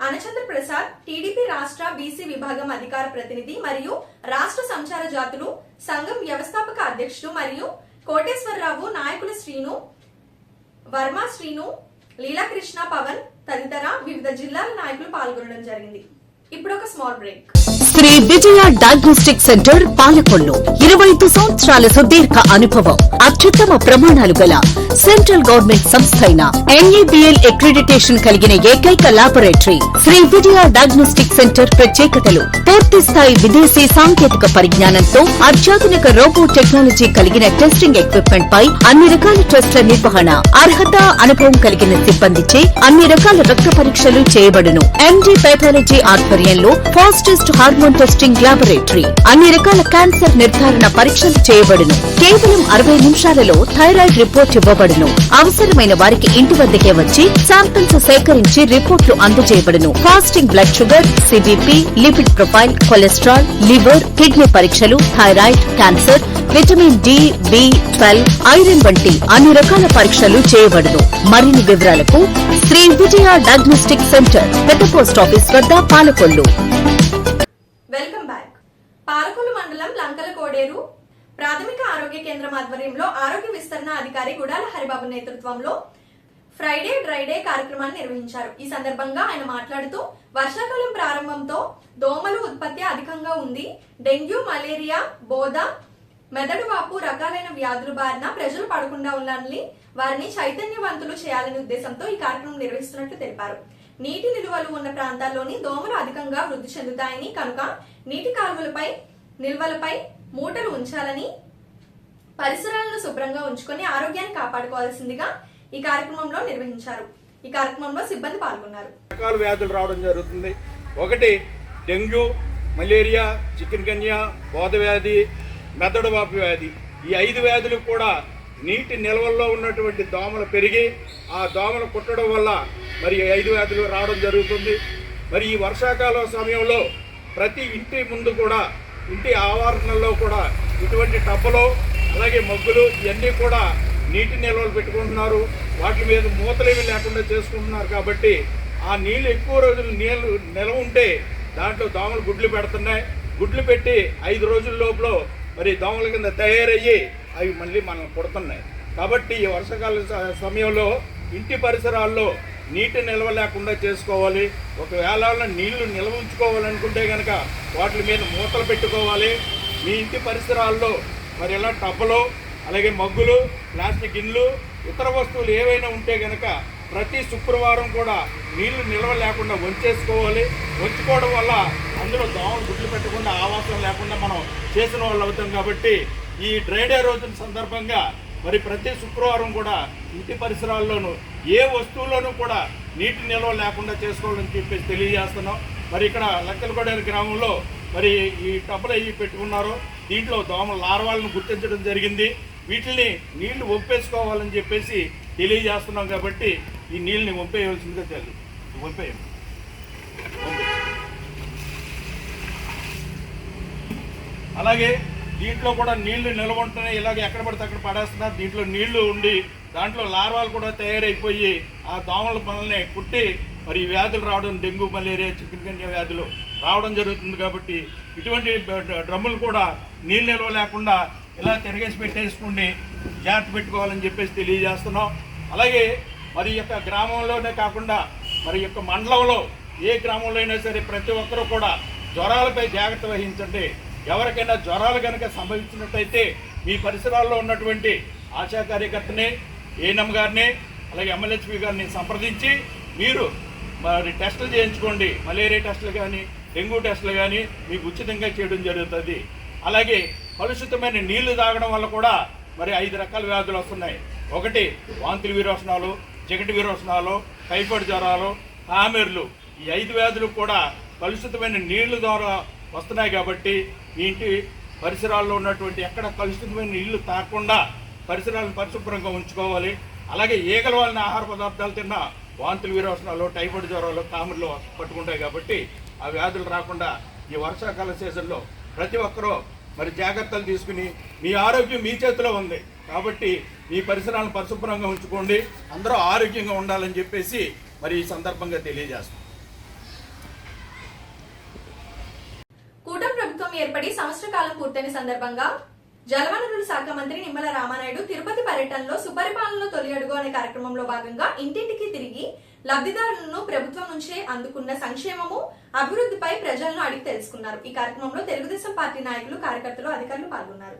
అనచంద్ర ప్రసాద్, టీడీపీ రాష్ట్ర బీసీ విభాగం అధికార ప్రతినిధి మరియు రాష్ట్ర సంచార జాతులు సంఘం వ్యవస్థాపక అధ్యక్షుడు మరియు కోటేశ్వరరావు, నాయకులు శ్రీను వర్మ, శ్రీను, లీలాకృష్ణ, పవన్ తదితర వివిధ జిల్లాల నాయకులు పాల్గొనడం జరిగింది. ఇప్పుడు ఒక small break.
Shri Vijaya diagnostic centre Palakollu 25 సంవత్సరాల సుదీర్ఘ అనుభవం, అత్యుత్తమ ప్రమాణాలు గల సెంట్రల్ గవర్నమెంట్ సంస్థ అయిన NABL అక్రిడిటేషన్ కలిగిన ఏకైక laboratory Shri Vijaya diagnostic centre ప్రత్యేకతలు: పూర్తి స్థాయి విదేశీ సాంకేతిక పరిజ్ఞానంతో అత్యాధునిక రోబో టెక్నాలజీ కలిగిన టెస్టింగ్ ఎక్విప్మెంట్ పై అన్ని రకాల టెస్టుల నిర్వహణ, అర్హత, అనుభవం కలిగిన సిబ్బందిచే అన్ని రకాల రక్త పరీక్షలు చేయబడును. MD పెథాలజీ ఆధ్వర్యంలో ఫాస్టెస్ట్ హార్మోన్ టెస్టింగ్ లాబొరేటరీ, అన్ని రకాల క్యాన్సర్ నిర్ధారణ పరీక్షలు చేయబడును. కేవలం 60 నిమిషాలలో థైరాయిడ్ రిపోర్ట్ ఇవ్వబడును. అవసరమైన వారికి ఇంటి వద్దకే వచ్చి శాంపిల్స్ సేకరించి రిపోర్ట్లు అందజేయబడును. Fasting blood sugar, CBP, lipid profile, cholesterol, liver, kidney పరీక్షలు, thyroid, cancer, vitamin D, B12, iron వంటి అన్ని రకాల పరీక్షలు చేయబడును. మరిన్ని వివరాలకు శ్రీ విజయ డయాగ్నోస్టిక్ సెంటర్, పెద్ద పోస్ట్ ఆఫీస్ వద్ద, పాలకొల్లు.
Welcome back. పాలకొల్లు మండలం లంకల కోడేరు ప్రాథమిక ఆరోగ్య కేంద్రం ఆధ్వర్యంలో ఆరోగ్య విస్తరణ అధికారి గుడాల హరిబాబు నేతృత్వంలో ఫ్రైడే డ్రైడే కార్యక్రమాన్ని నిర్వహించారు. ఈ సందర్భంగా ఆయన మాట్లాడుతూ, వర్షాకాలం ప్రారంభంతో దోమలు ఉత్పత్తి అధికంగా ఉంది. డెంగ్యూ, మలేరియా, బోధ, మెదడు వాపు రకాలైన వ్యాధుల బారిన ప్రజలు పడకుండా ఉండాలని, వారిని చైతన్యవంతులు చేయాలనే ఉద్దేశంతో ఈ కార్యక్రమం నిర్వహిస్తున్నట్లు తెలిపారు. నీటి నిల్వలు ఉన్న ప్రాంతాల్లోని దోమలు అధికంగా వృద్ధి చెందుతాయని, కనుక నీటి కాలువలపై నిల్వలపై మూటలు ఉంచాలని, పరిసరాలను శుభ్రంగా ఉంచుకొని ఆరోగ్యాన్ని కాపాడుకోవాల్సిందిగా ఈ కార్యక్రమంలో నిర్వహించారు. ఈ కార్యక్రమంలో సిబ్బంది పాల్గొన్నారు.
రకాల వ్యాధులు రావడం జరుగుతుంది. ఒకటి డెంగ్యూ, మలేరియా, చికెన్ గన్యా, బోధ వ్యాధి, మెదడు వాపు వ్యాధి. ఈ 5 వ్యాధులు కూడా నీటి నిల్వల్లో ఉన్నటువంటి దోమలు పెరిగి ఆ దోమలు కుట్టడం వల్ల మరి 5 వ్యాధులు రావడం జరుగుతుంది. మరి ఈ వర్షాకాలం సమయంలో ప్రతి ఇంటి ముందు కూడా, ఇంటి ఆవరణలో కూడా ఇటువంటి టబ్బలు, అలాగే మగ్గులు ఇవన్నీ కూడా నీటి నిల్వలు పెట్టుకుంటున్నారు. వాటి మీద మూతలేమి లేకుండా చేసుకుంటున్నారు. కాబట్టి ఆ నీళ్ళు ఎక్కువ రోజులు నిల్వ ఉంటే దాంట్లో దోమలు గుడ్లు పెడుతున్నాయి. గుడ్లు పెట్టి 5 రోజుల లోపల మరి దోమల కింద తయారయ్యి అవి మళ్ళీ మనం కొడుతున్నాయి. కాబట్టి ఈ వర్షాకాల సమయంలో ఇంటి పరిసరాల్లో నీటి నిల్వ లేకుండా చేసుకోవాలి. ఒకవేళ నీళ్లు నిల్వ ఉంచుకోవాలనుకుంటే కనుక వాటి మీద మూతలు పెట్టుకోవాలి. మీ ఇంటి పరిసరాల్లో మరి ఇలా టబ్బలు, అలాగే మగ్గులు, ప్లాస్టిక్ గిన్నెలు, ఇతర వస్తువులు ఏవైనా ఉంటే కనుక ప్రతి శుక్రవారం కూడా నీళ్లు నిల్వ లేకుండా వంచేసుకోవాలి. వంచుకోవడం వల్ల అందులో దోమలు గుడ్లు పెట్టకుండా ఆవాసం లేకుండా మనం చేసిన వాళ్ళు అవుతాం. కాబట్టి ఈ డ్రైడే రోజుల సందర్భంగా మరి ప్రతి శుక్రవారం కూడా ఇంటి పరిసరాల్లోనూ ఏ వస్తువుల్లోనూ కూడా నీటి నిల్వ లేకుండా చేసుకోవాలని చెప్పేసి తెలియజేస్తున్నాం. మరి ఇక్కడ లక్కలకోడేరు గ్రామంలో మరి ఈ టబ్బలు అవి పెట్టుకున్నారు. దీంట్లో దోమల లార్వాలను గుర్తించడం జరిగింది. వీటిని నీళ్లు వంపేసుకోవాలని చెప్పేసి తెలియజేస్తున్నాం. కాబట్టి ఈ నీళ్ళని వంపేయవలసిందిగా తెలియదు. వంపేయండి. అలాగే దీంట్లో కూడా నీళ్లు నిల్వ ఉంటున్నాయి. ఇలాగ ఎక్కడ పడితే అక్కడ పడేస్తున్నారు. దీంట్లో నీళ్లు ఉండి దాంట్లో లార్వాలు కూడా తయారైపోయి ఆ దోమల మనల్ని కుట్టి మరి వ్యాధులు రావడం, డెంగ్యూ, మలేరియా, చికెన్ గన్యా వ్యాధులు రావడం జరుగుతుంది. కాబట్టి ఇటువంటి డ్రమ్ములు కూడా నీళ్ళు నిల్వ లేకుండా ఇలా తిరగేసి పెట్టేసుకుని జాగ్రత్త పెట్టుకోవాలని చెప్పేసి తెలియజేస్తున్నాం. అలాగే మరి యొక్క గ్రామంలోనే కాకుండా మరి యొక్క మండలంలో ఏ గ్రామంలో అయినా సరే ప్రతి ఒక్కరూ కూడా జ్వరాలపై జాగ్రత్త వహించండి. ఎవరికైనా జ్వరాలు కనుక సంభవించినట్టయితే మీ పరిసరాల్లో ఉన్నటువంటి ఆశా కార్యకర్తని, ఏఎన్ఎం గారిని, అలాగే MLHP గారిని సంప్రదించి మీరు మరి టెస్టులు చేయించుకోండి. మలేరియా టెస్టులు కానీ డెంగ్యూ టెస్టులు కానీ మీకు ఉచితంగా చేయడం జరుగుతుంది. అలాగే కలుషితమైన నీళ్లు తాగడం వల్ల కూడా మరి 5 రకాల వ్యాధులు వస్తున్నాయి. ఒకటి వాంతులు విరోచనాలు, చికటి విరోచనాలు, టైఫాయిడ్ జ్వరాలు, కామెర్లు. ఈ 5 వ్యాధులు కూడా కలుషితమైన నీళ్లు ద్వారా వస్తున్నాయి. కాబట్టి మీ ఇంటి పరిసరాల్లో ఉన్నటువంటి ఎక్కడ కలుషితమైన నీళ్లు తాగకుండా పరిసరాలను పరిశుభ్రంగా ఉంచుకోవాలి. అలాగే ఈగల వలన ఆహార పదార్థాలు తిన్నా వాంతులు విరోచనాలు, టైఫాయిడ్ జ్వరాలు, కామెర్లు పట్టుకుంటాయి. కాబట్టి ఆ వ్యాధులు రాకుండా ఈ వర్షాకాల సీజన్లో ప్రతి ఒక్కరూ మరి జాగ్రత్తలు తీసుకుని మీ ఆరోగ్యం మీ చేతిలో ఉంది కాబట్టి మీ పరిసరాలను పరిశుభ్రంగా ఉంచుకోండి. అందరూ ఆరోగ్యంగా ఉండాలని చెప్పేసి మరి ఈ సందర్భంగా తెలియజేస్తాం.
కూటమి ప్రభుత్వం ఏర్పడి సంవత్సర కాలం పూర్తయిన సందర్భంగా జలవనరుల శాఖ మంత్రి నిమ్మల రామానాయుడు తిరుపతి పర్యటనలో సుపరిపాలనలో తొలి అడుగు అనే కార్యక్రమంలో భాగంగా ఇంటింటికి తిరిగి లబ్ధిదారులను ప్రభుత్వం నుంచే అందుకున్న సంక్షేమము, అభివృద్ధిపై ప్రజలను అడిగి తెలుసుకున్నారు. ఈ కార్యక్రమంలో తెలుగుదేశం పార్టీ నాయకులు, కార్యకర్తలు, అధికారులు పాల్గొన్నారు.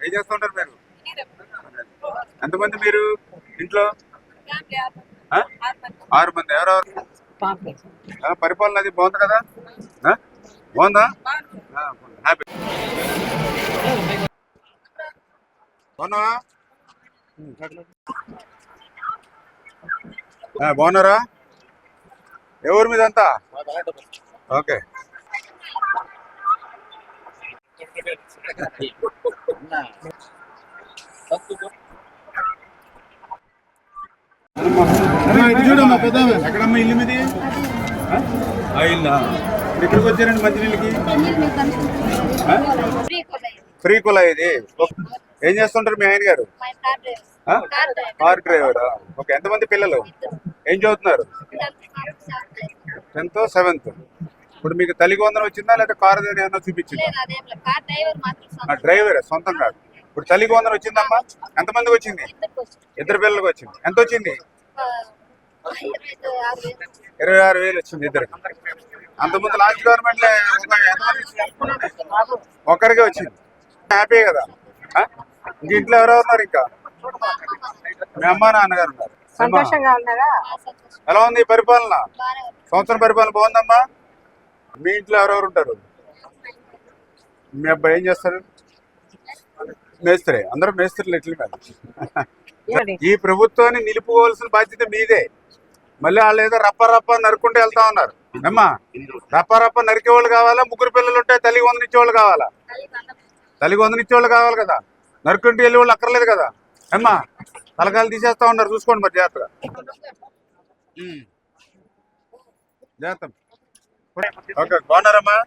ఏం చేస్తుంటారు మీరు? ఎంతమంది మీరు ఇంట్లో? 6 మంది. ఎవరెవరు? పరిపాలన అది బాగుంది కదా? బాగుందా? హ్యాపీ. బాగున్నావా? బాగున్నారా? ఎవరి మీద అంతా? ఓకే. చూడమ్మా పెద్దమ్మ, ఎక్కడమ్మా ఇల్లు మీది? ఇల్లు ఇక్కడికి వచ్చారండి మంచినీళ్ళకి? ఫ్రీ కులా ఇది. ఏం చేస్తుంటారు మీ ఆయన గారు? కార్ డ్రైవరా? ఓకే. ఎంతమంది పిల్లలు? ఏం చదువుతున్నారు? 10th, 7th. ఇప్పుడు మీకు తల్లికి వందనం వచ్చిందా లేదా కారు ఏమన్నా చూపించిందా? డ్రైవర్ సొంతం కాదు. ఇప్పుడు తల్లికి వందనం వచ్చిందమ్మా? ఎంతమందికి వచ్చింది? 2 పిల్లలకు వచ్చింది. ఎంత వచ్చింది? 26,000 వచ్చింది ఇద్దరికి. అంతకుముందు లాస్ట్ గవర్నమెంట్ ఒక్కరికే వచ్చింది. హ్యాపీ కదా? ఇంక ఇంట్లో ఎవరెవరు ఉన్నారు? ఇంకా మీ అమ్మ నాన్నగారు ఉన్నారు. ఎలా ఉంది పరిపాలన? సంవత్సరం పరిపాలన బాగుందమ్మా? మీ ఇంట్లో ఎవరెవరు ఉంటారు? మీ అబ్బాయి ఏం చేస్తారు? మేస్త్రి. అందరూ మేస్త్రులు ఎట్ల మీద. ఈ ప్రభుత్వాన్ని నిలుపుకోవాల్సిన బాధ్యత మీదే. మళ్ళీ వాళ్ళు ఏదో రప్ప నరుకుంటూ వెళ్తా ఉన్నారు. అమ్మా, రప్ప నరికేవాళ్ళు కావాలా? 3 పిల్లలు ఉంటే తల్లికి వందనిచ్చేవాళ్ళు కావాలా? తల్లికి వందనిచ్చేవాళ్ళు కావాలి కదా. నరుకుంటూ వెళ్ళే వాళ్ళు అక్కర్లేదు కదా. అమ్మా, తలకాయలు తీసేస్తా ఉన్నారు. చూసుకోండి మరి జాగ్రత్తగా. జాగ్రత్త. ఓకే. బాగున్నారమ్మా?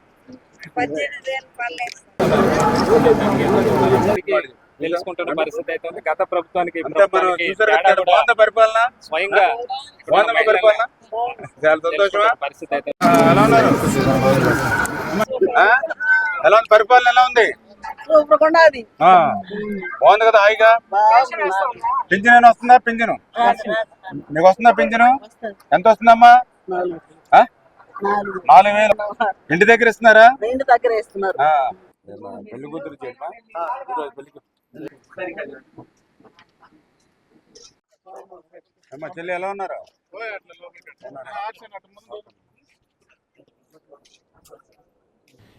తెలుసుకుంటున్న పరిస్థితి అయితే ఉంది. గత ప్రభుత్వానికి
పరిపాలన
స్వయంగా
పరిపాలన చాలా సంతోషమా?
పరిస్థితి అయితే
ఎలా ఉన్నారు? ఎలా ఉంది పరిపాలన? ఎలా ఉంది? బాగుంది కదా? హాయిగా పింఛన్ ఏమైనా వస్తుందా? పింఛను నీకు వస్తుందా? పింఛను ఎంత వస్తుందమ్మా? 4,000. ఇంటి దగ్గర ఇస్తున్నారా?
ఇంటి దగ్గర ఇస్తున్నారు.
పెళ్లి కూతురు అమ్మా, చెల్లి ఎలా ఉన్నారు?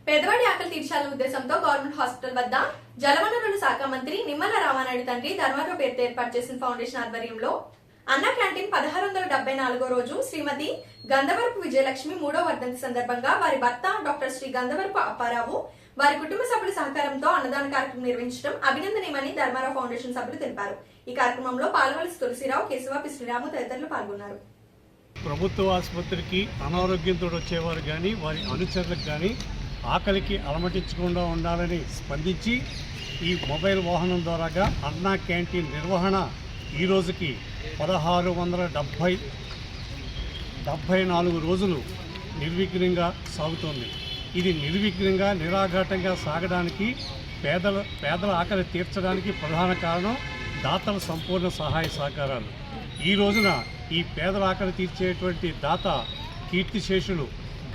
పేదవాడి ఆకలి తీర్చాలనే ఉద్దేశంతో గవర్నమెంట్ హాస్పిటల్ వద్ద జలవనరుల శాఖ మంత్రి నిమ్మల రామానాయుడు తండ్రి ధర్మారావు పేరుతో ఏర్పాటు చేసిన ఫౌండేషన్ ఆధ్వర్యంలో అన్న క్యాంటీన్ 1674 రోజు శ్రీమతి గంధవరపు విజయలక్ష్మి 3వ వర్ధంతి సందర్భంగా వారి భర్త డాక్టర్ శ్రీ గంధవరపు అప్పారావు వారి కుటుంబ సభ్యుల సహకారంతో అన్నదాన కార్యక్రమం నిర్వహించడం అభినందనీయమని ధర్మారావు ఫౌండేషన్ సభ్యులు తెలిపారు. ఈ కార్యక్రమంలో పాల్వలసి తులసిరావు, కేశవ, శ్రీరాము తదితరులు పాల్గొన్నారు.
ప్రభుత్వ ఆసుపత్రికి అనారోగ్యంతో వచ్చేవారు కానీ వారి అనుచరులకు కానీ ఆకలికి అలమటించకుండా ఉండాలని స్పందించి ఈ మొబైల్ వాహనం ద్వారాగా అన్నా క్యాంటీన్ నిర్వహణ ఈ రోజుకి 1674 రోజులు నిర్విఘ్నంగా సాగుతోంది. ఇది నిర్విఘ్నంగా నిరాఘాటంగా సాగడానికి పేదల ఆకలి తీర్చడానికి ప్రధాన కారణం దాతల సంపూర్ణ సహాయ సహకారాలు. ఈ రోజున ఈ పేదల ఆకలి తీర్చేటువంటి దాత కీర్తిశేషులు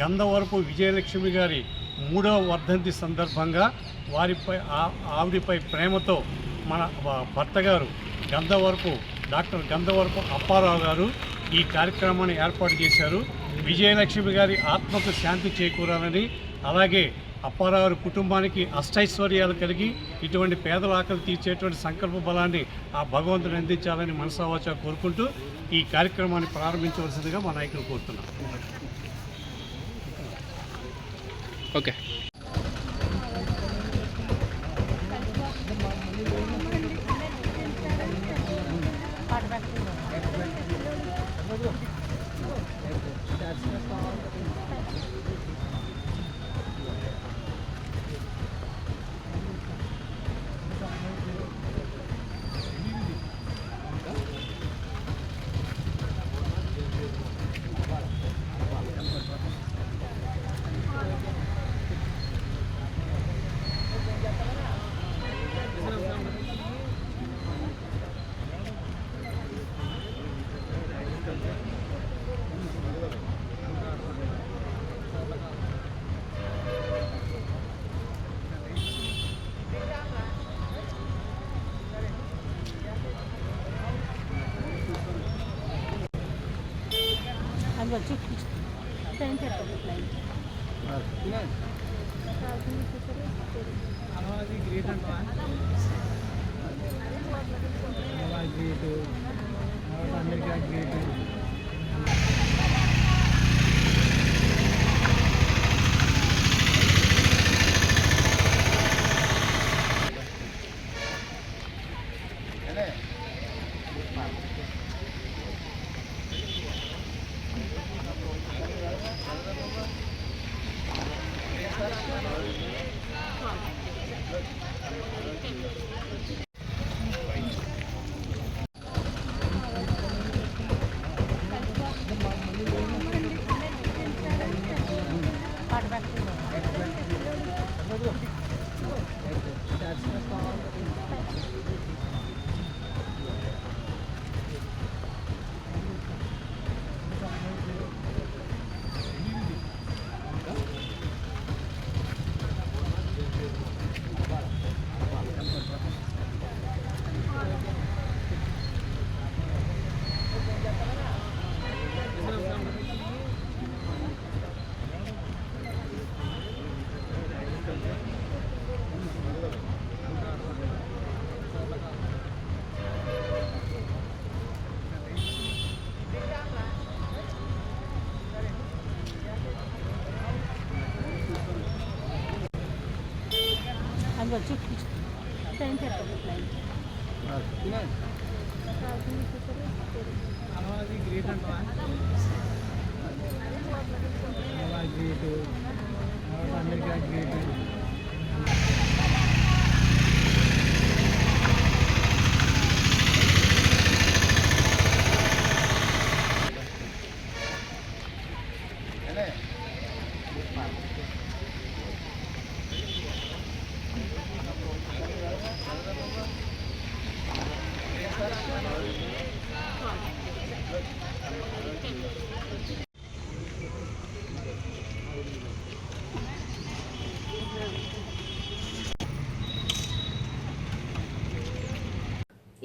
గంధవరపు విజయలక్ష్మి గారి 3వ వర్ధంతి సందర్భంగా ఆవిడపై ప్రేమతో మన భర్త గారు డాక్టర్ గంధవరపు అప్పారావు గారు ఈ కార్యక్రమాన్ని ఏర్పాటు చేశారు. విజయలక్ష్మి గారి ఆత్మకు శాంతి చేకూరాలని, అలాగే అప్పారావు కుటుంబానికి అష్టైశ్వర్యాలు కలిగి ఇటువంటి పేదల ఆకలి తీర్చేటువంటి సంకల్ప బలాన్ని ఆ భగవంతుని అందించాలని మనసావాచ కోరుకుంటూ ఈ కార్యక్రమాన్ని ప్రారంభించవలసిందిగా మా నాయకులు కోరుతున్నాం.
ఓకే.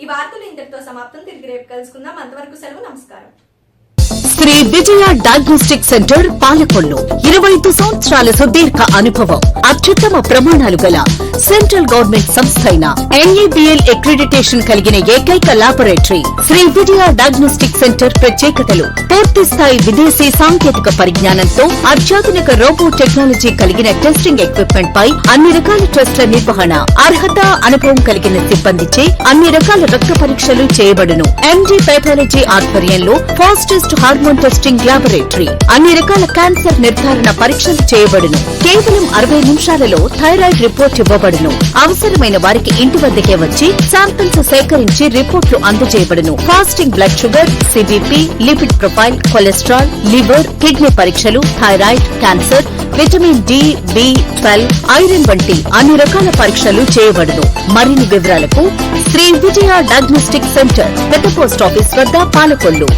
ఈ వార్తలు ఇంతటితో సమాప్తం. తిరిగి రేపు కలుసుకుందాం. అంతవరకు సెలవు. నమస్కారం.
శ్రీ విజయ డయాగ్నోస్టిక్ సెంటర్ పాలకొల్లు 25 సంవత్సరాల సుదీర్ఘ అనుభవం, అత్యుత్తమ ప్రమాణాలు గల సెంట్రల్ గవర్నమెంట్ సంస్థ అయిన NABL అక్రిడిటేషన్ కలిగిన ఏకైక laboratory Shri Vijaya diagnostic centre ప్రత్యేకతలు: పూర్తి స్థాయి విదేశీ సాంకేతిక పరిజ్ఞానంతో అత్యాధునిక రోబో టెక్నాలజీ కలిగిన టెస్టింగ్ ఎక్విప్మెంట్ పై అన్ని రకాల టెస్టుల నిర్వహణ, అర్హత, అనుభవం కలిగిన సిబ్బందిచే అన్ని రకాల రక్త పరీక్షలు చేయబడును. MD పైథాలజీ ఆధ్వర్యంలో ఫాస్టెస్ట్ హార్మోన్ టెస్టింగ్ ల్యాబొరేటరీ, అన్ని రకాల క్యాన్సర్ నిర్ధారణ పరీక్షలు చేయబడును. కేవలం 60 నిమిషాలలో థైరాయిడ్ రిపోర్ట్ ఇవ్వబడును. అవసరమైన వారికి ఇంటి వద్దకే వచ్చి శాంపిల్స్ సేకరించి రిపోర్ట్లు అందజేయబడును. Fasting blood sugar, CBP, lipid profile, cholesterol, liver, kidney పరీక్షలు, thyroid, cancer, vitamin D, B12, iron వంటి అన్ని రకాల పరీక్షలు చేయబడును. మరిన్ని వివరాలకు శ్రీ విజయ డయాగ్నోస్టిక్ సెంటర్, పెద్ద పోస్ట్ ఆఫీస్ వద్ద, పాలకొల్లు.